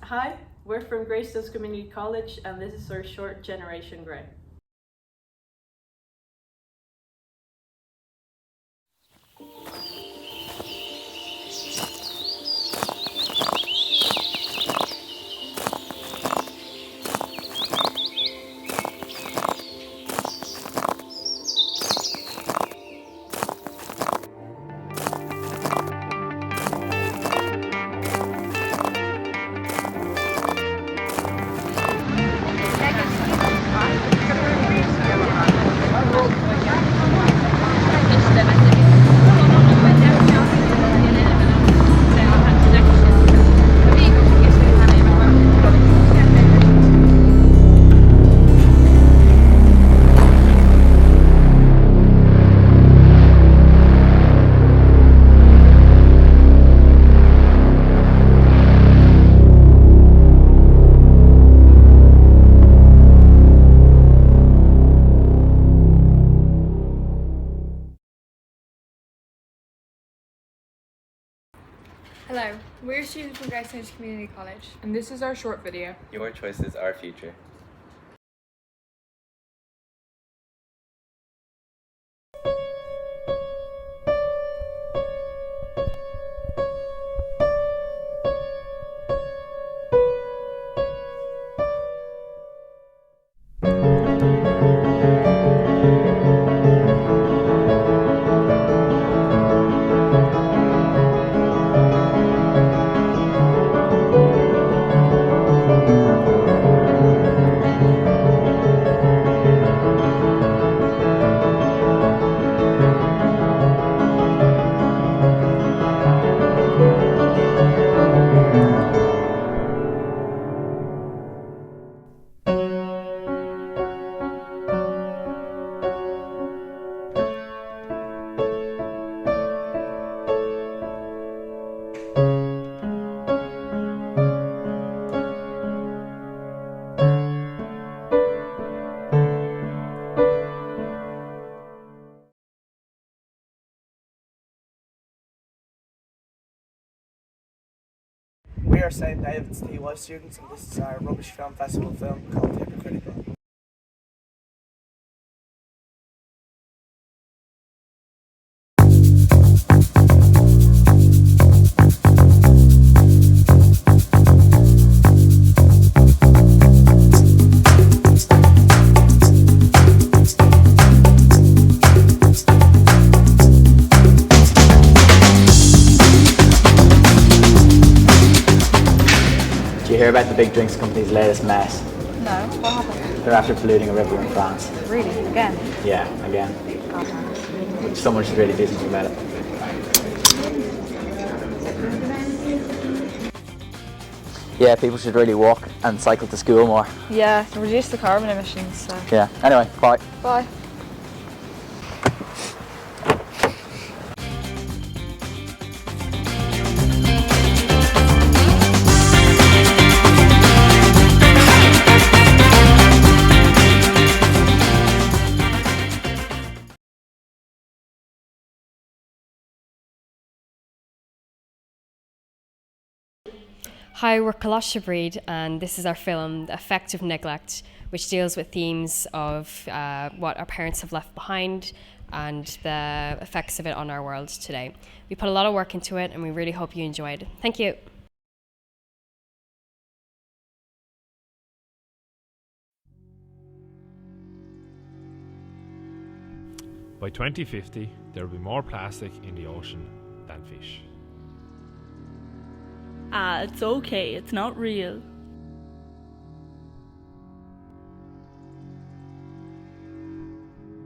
Hi, we're from Greystones Community College and this is our short Generation Grey. Hello, we're students from Greystones Community College. And this is our short video. Your choices, our future. We are St. David's TY students and this is our Rubbish Film Festival film called Hypocritical. Did you hear about the big drinks company's latest mess? No, what happened? They're after polluting a river in France. Really? Again? Yeah, again. God, man. Someone should really do something about it. Yeah, people should really walk and cycle to school more. Yeah, reduce the carbon emissions. So. Yeah, anyway, bye. Bye. Hi, we're Colossia Breed, and this is our film, The Effect of Neglect, which deals with themes of what our parents have left behind and the effects of it on our world today. We put a lot of work into it, and we really hope you enjoyed. Thank you. By 2050, there will be more plastic in the ocean than fish. Ah, it's okay, it's not real.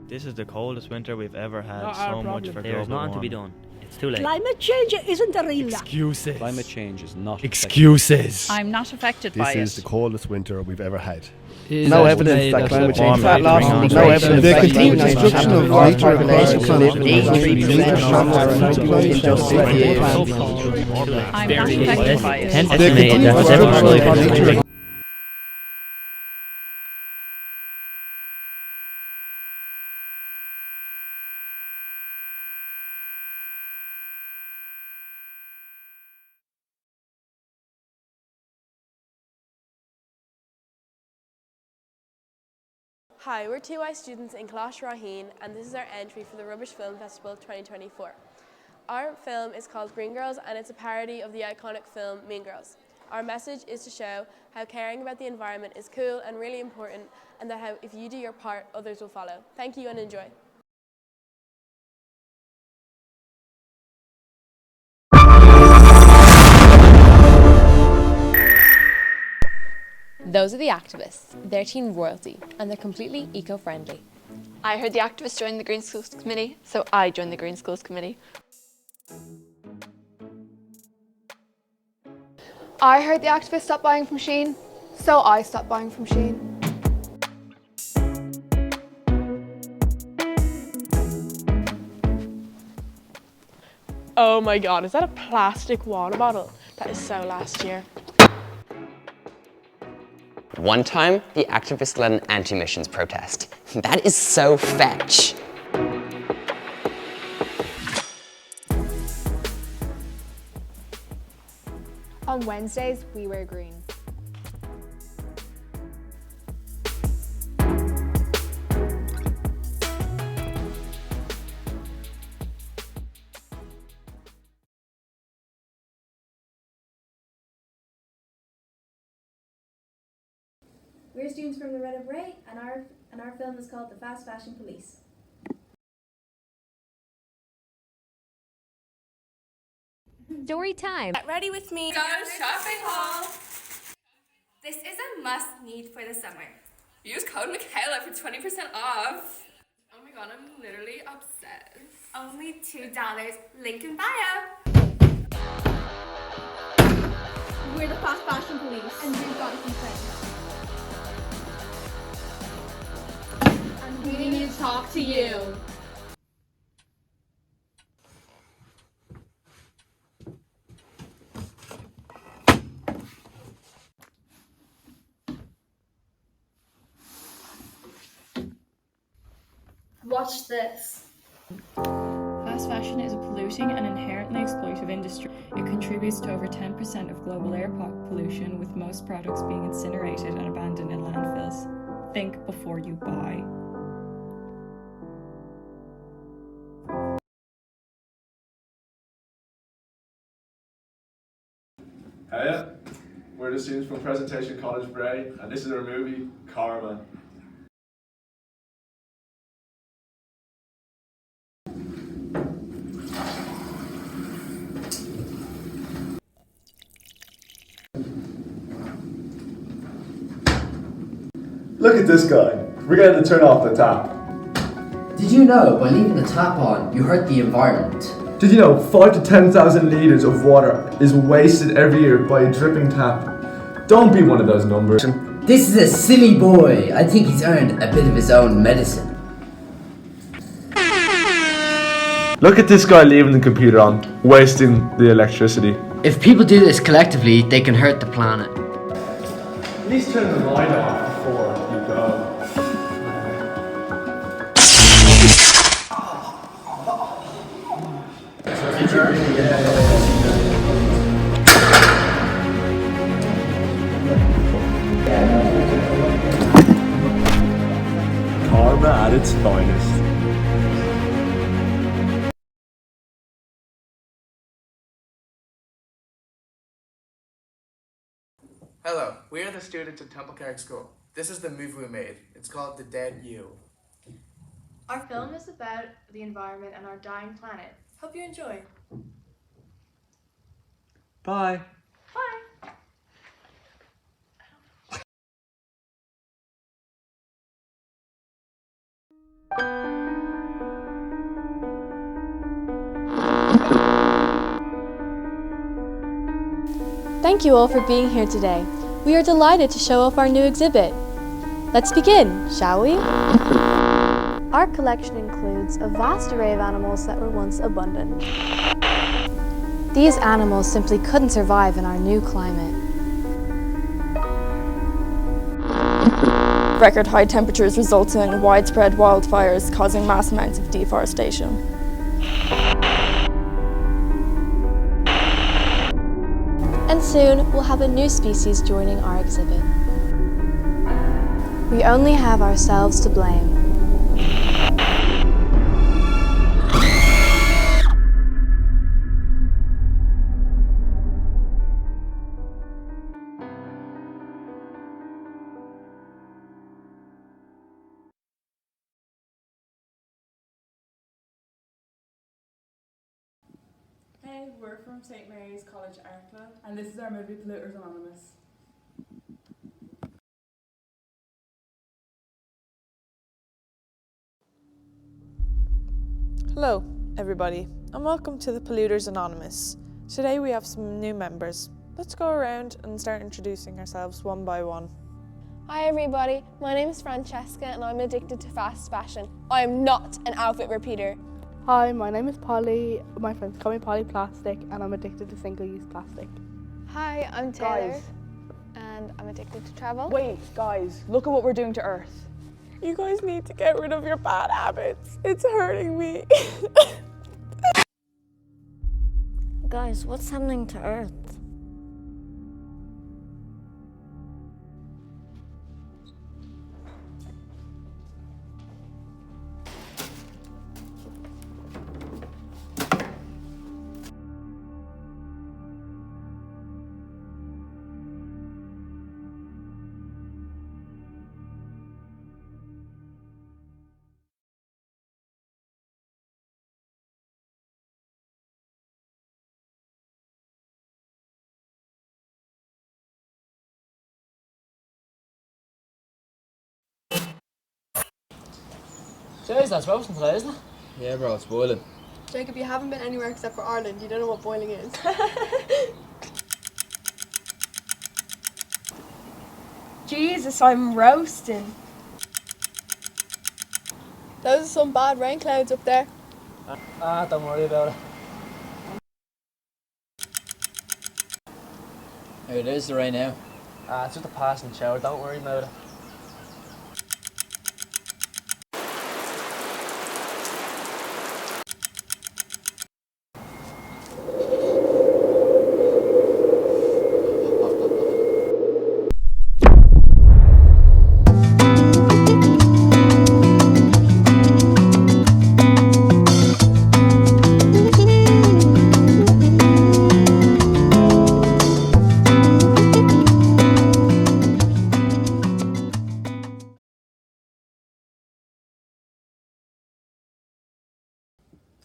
This is the coldest winter we've ever had. So much for global warming. There's nothing to be done. It's too late. Climate change isn't a real Excuses. Climate change is not Excuses. I'm not affected by it. This is the coldest winter we've ever had. No evidence that climate change is no evidence The that continued climate change destruction of I'm not affected by it. Estimated that Hi, we're TY students in Clash Raheen, and this is our entry for the Rubbish Film Festival 2024. Our film is called Green Girls, and it's a parody of the iconic film Mean Girls. Our message is to show how caring about the environment is cool and really important, and that how if you do your part, others will follow. Thank you and enjoy. Those are the activists. They're teen royalty, and they're completely eco-friendly. I heard the activists joined the Green Schools Committee, so I joined the Green Schools Committee. I heard the activists stopped buying from Shein, so I stopped buying from Shein. Oh my god, is that a plastic water bottle? That is so last year. One time, the activists led an anti-emissions protest. That is so fetch. On Wednesdays, we wear green. We're students from the Red of Ray, and our film is called The Fast Fashion Police. Story time. Get ready with me. Go shopping haul. This is a must-need for the summer. Use code Michaela for 20% off. Oh my god, I'm literally obsessed. Only $2. Link in bio. We're the Fast Fashion Police, and we've got a few friends. And we need to talk to you. Watch this. Fast fashion is a polluting and inherently exploitive industry. It contributes to over 10% of global air pollution, with most products being incinerated and abandoned in landfills. Think before you buy. Hiya, we're the students from Presentation College Bray, and this is our movie, Karma. Look at this guy. We're going to turn off the tap. Did you know by leaving the tap on, you hurt the environment? Did you know 5 to 10,000 litres of water is wasted every year by a dripping tap? Don't be one of those numbers. This is a silly boy. I think he's earned a bit of his own medicine. Look at this guy leaving the computer on, wasting the electricity. If people do this collectively, they can hurt the planet. At least turn the light off before you go. Karma at its finest. Hello, we are the students at Temple Carrick School. This is the movie we made. It's called The Dead You. Our film is about the environment and our dying planet. Hope you enjoy. Bye. Bye. Thank you all for being here today. We are delighted to show off our new exhibit. Let's begin, shall we? Our collection includes a vast array of animals that were once abundant. These animals simply couldn't survive in our new climate. Record high temperatures result in widespread wildfires, causing mass amounts of deforestation. And soon, we'll have a new species joining our exhibit. We only have ourselves to blame. Hey, we're from St. Mary's College Art Club, and this is our movie Polluters Anonymous. Hello, everybody, and welcome to the Polluters Anonymous. Today we have some new members. Let's go around and start introducing ourselves one by one. Hi everybody, my name is Francesca and I'm addicted to fast fashion. I am not an outfit repeater. Hi, my name is Polly. My friends call me Polly Plastic, and I'm addicted to single-use plastic. Hi, I'm Taylor. Guys. And I'm addicted to travel. Wait, guys, look at what we're doing to Earth. You guys need to get rid of your bad habits. It's hurting me. Guys, what's happening to Earth? Jeez, that's roasting today, isn't it? Yeah, bro, it's boiling. Jacob, you haven't been anywhere except for Ireland. You don't know what boiling is. Jesus, I'm roasting. Those are some bad rain clouds up there. Don't worry about it. Here it is, the rain now. It's just a passing shower, don't worry about it.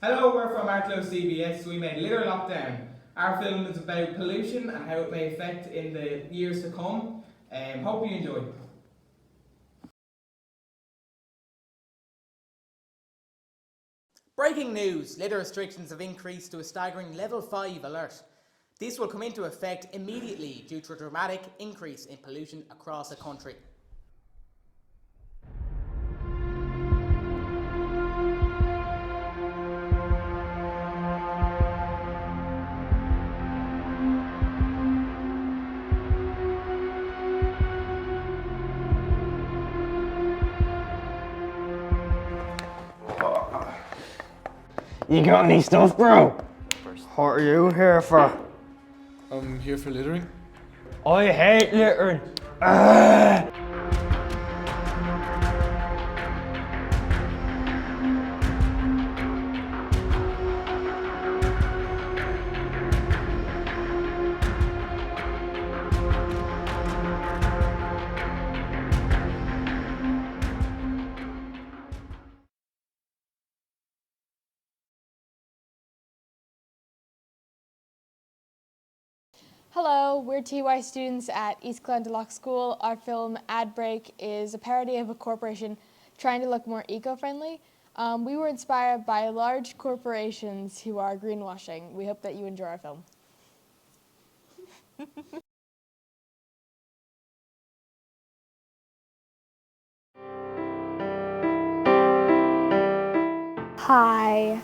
Hello, we're from Art Club CBS. We made Litter Lockdown. Our film is about pollution and how it may affect in the years to come. Hope you enjoy. Breaking news, litter restrictions have increased to a staggering level 5 alert. This will come into effect immediately due to a dramatic increase in pollution across the country. You got any stuff, bro? What are you here for? I'm here for littering. I hate littering. Hello, we're TY students at East Glendalough School. Our film Ad Break is a parody of a corporation trying to look more eco-friendly. We were inspired by large corporations who are greenwashing. We hope that you enjoy our film. Hi.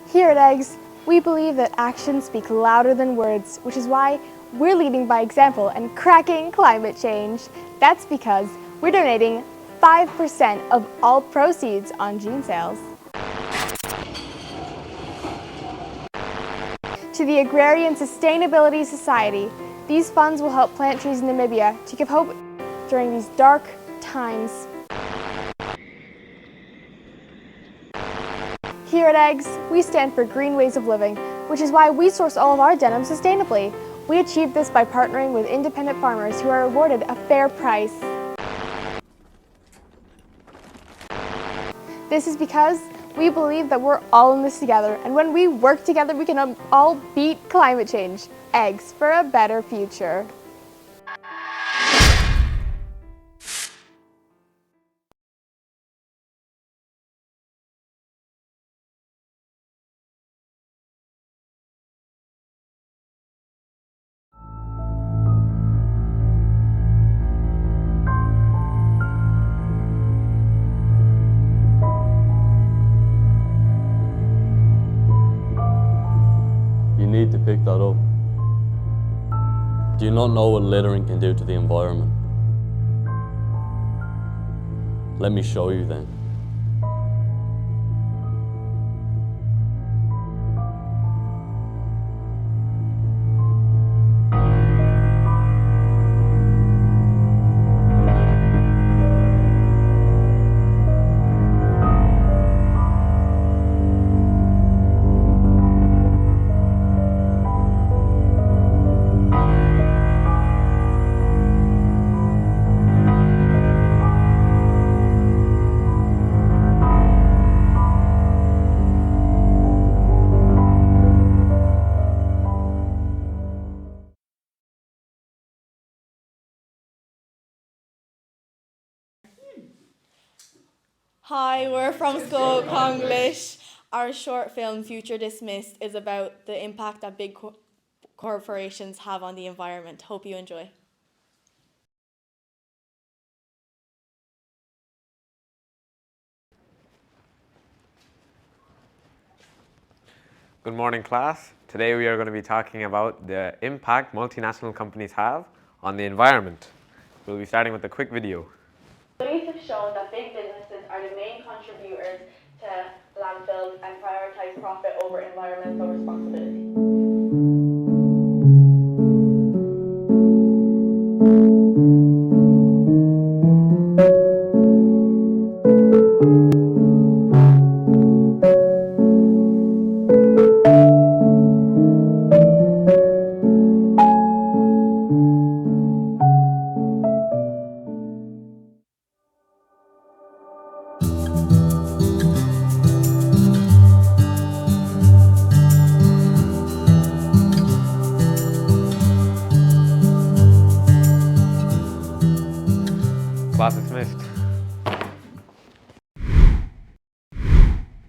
Here at EGGS, we believe that actions speak louder than words, which is why we're leading by example and cracking climate change. That's because we're donating 5% of all proceeds on jean sales to the Agrarian Sustainability Society. These funds will help plant trees in Namibia to give hope during these dark times. Here at Eggs, we stand for green ways of living, which is why we source all of our denim sustainably. We achieve this by partnering with independent farmers who are awarded a fair price. This is because we believe that we're all in this together, and when we work together, we can all beat climate change. Eggs for a better future. You need to pick that up. Do you not know what littering can do to the environment? Let me show you then. Hi, we're from School Conglish. Our short film, Future Dismissed, is about the impact that big corporations have on the environment. Hope you enjoy. Good morning, class. Today we are going to be talking about the impact multinational companies have on the environment. We'll be starting with a quick video. Studies have shown that big businesses are the main contributors to landfills and prioritise profit over environmental responsibility. Class dismissed.